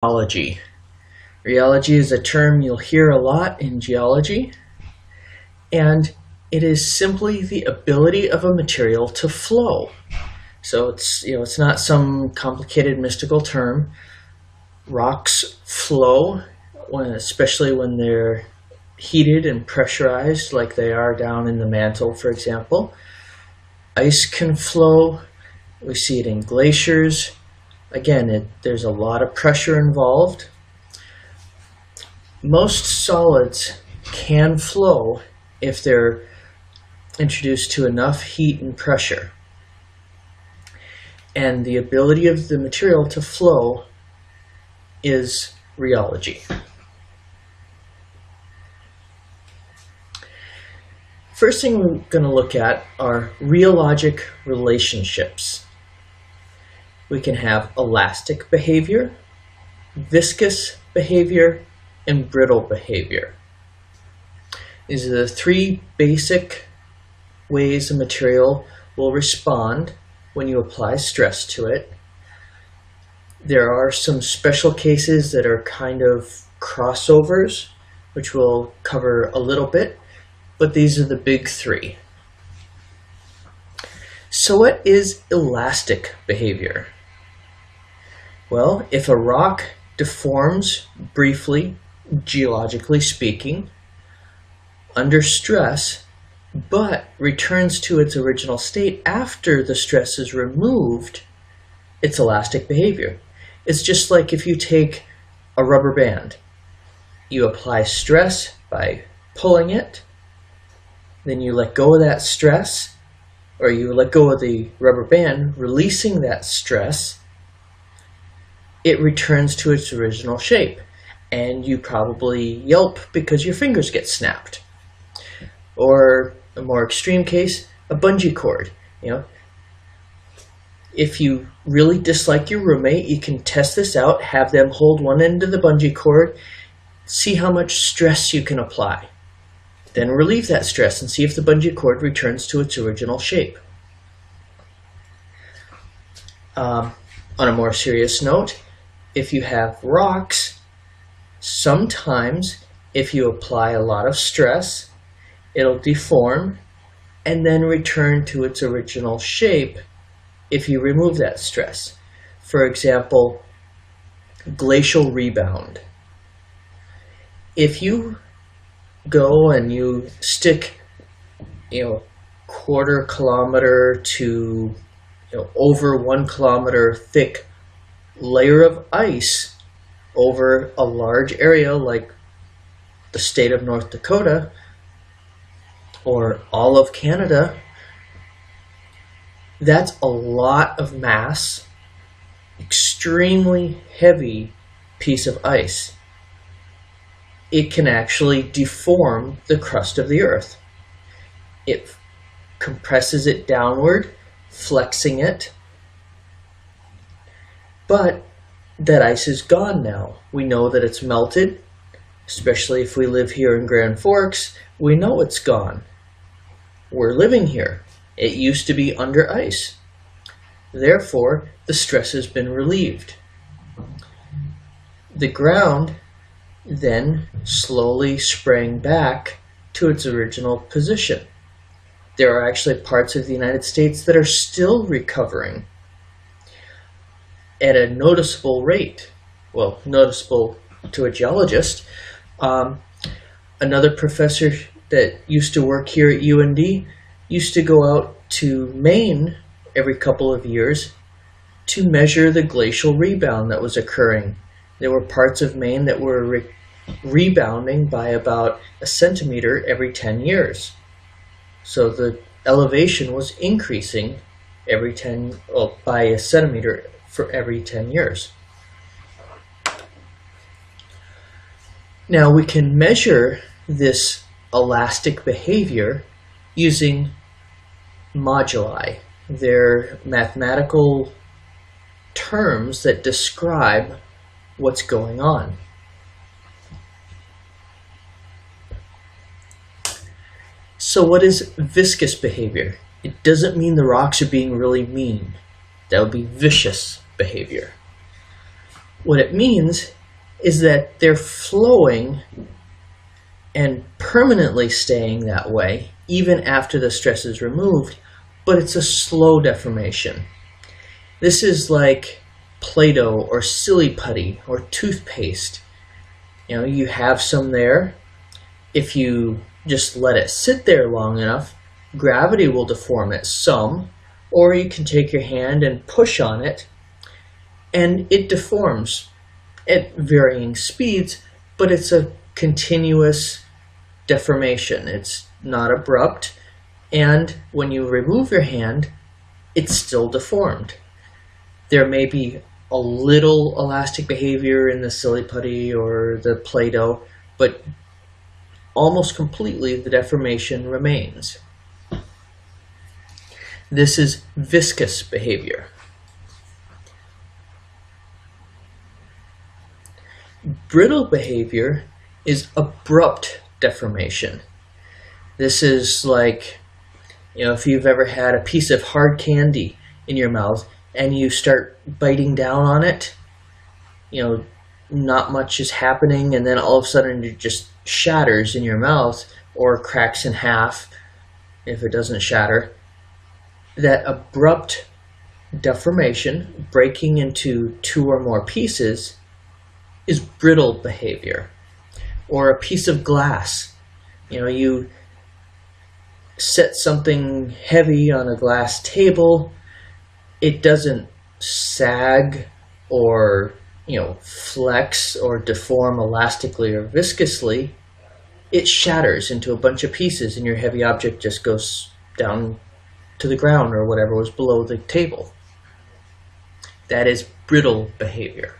Rheology. Rheology is a term you'll hear a lot in geology, and it is simply the ability of a material to flow. So it's not some complicated mystical term. Rocks flow, especially when they're heated and pressurized like they are down in the mantle, for example. Ice can flow. We see it in glaciers. Again, there's a lot of pressure involved. Most solids can flow if they're introduced to enough heat and pressure. And the ability of the material to flow is rheology. First thing we're going to look at are rheologic relationships. We can have elastic behavior, viscous behavior, and brittle behavior. These are the three basic ways a material will respond when you apply stress to it. There are some special cases that are kind of crossovers, which we'll cover a little bit, but these are the big three. So what is elastic behavior? Well, if a rock deforms briefly, geologically speaking, under stress, but returns to its original state after the stress is removed, it's elastic behavior. It's just like if you take a rubber band. You apply stress by pulling it, then you let go of that stress, or you let go of the rubber band, releasing that stress, it returns to its original shape. And you probably yelp because your fingers get snapped. Or a more extreme case, a bungee cord. If you really dislike your roommate, you can test this out, have them hold one end of the bungee cord, see how much stress you can apply. Then relieve that stress and see if the bungee cord returns to its original shape. On a more serious note, if you have rocks, sometimes if you apply a lot of stress, it'll deform and then return to its original shape if you remove that stress. For example, glacial rebound. If you go and you stick, quarter kilometer to over 1 kilometer thick layer of ice over a large area like the state of North Dakota or all of Canada, that's a lot of mass, extremely heavy piece of ice. It can actually deform the crust of the earth. It compresses it downward, flexing it, but that ice is gone now. We know that it's melted, especially if we live here in Grand Forks, we know it's gone. We're living here. It used to be under ice. Therefore, the stress has been relieved. The ground then slowly sprang back to its original position. There are actually parts of the United States that are still recovering at a noticeable rate. Well, noticeable to a geologist. Another professor that used to work here at UND used to go out to Maine every couple of years to measure the glacial rebound that was occurring. There were parts of Maine that were rebounding by about a centimeter every 10 years. So the elevation was increasing by a centimeter for every 10 years. Now we can measure this elastic behavior using moduli. They're mathematical terms that describe what's going on. So what is viscous behavior? It doesn't mean the rocks are being really mean. That would be vicious behavior. What it means is that they're flowing and permanently staying that way even after the stress is removed, but it's a slow deformation. This is like Play-Doh or silly putty or toothpaste. You have some there. If you just let it sit there long enough, gravity will deform it some, or you can take your hand and push on it, and it deforms at varying speeds, but it's a continuous deformation. It's not abrupt, and when you remove your hand, it's still deformed. There may be a little elastic behavior in the silly putty or the Play-Doh, but almost completely the deformation remains. This is viscous behavior. Brittle behavior is abrupt deformation. This is like, if you've ever had a piece of hard candy in your mouth and you start biting down on it, not much is happening, and then all of a sudden it just shatters in your mouth or cracks in half if it doesn't shatter. That abrupt deformation, breaking into two or more pieces, is brittle behavior. Or a piece of glass. You set something heavy on a glass table, it doesn't sag or flex or deform elastically or viscously. It shatters into a bunch of pieces and your heavy object just goes down to the ground or whatever was below the table. That is brittle behavior.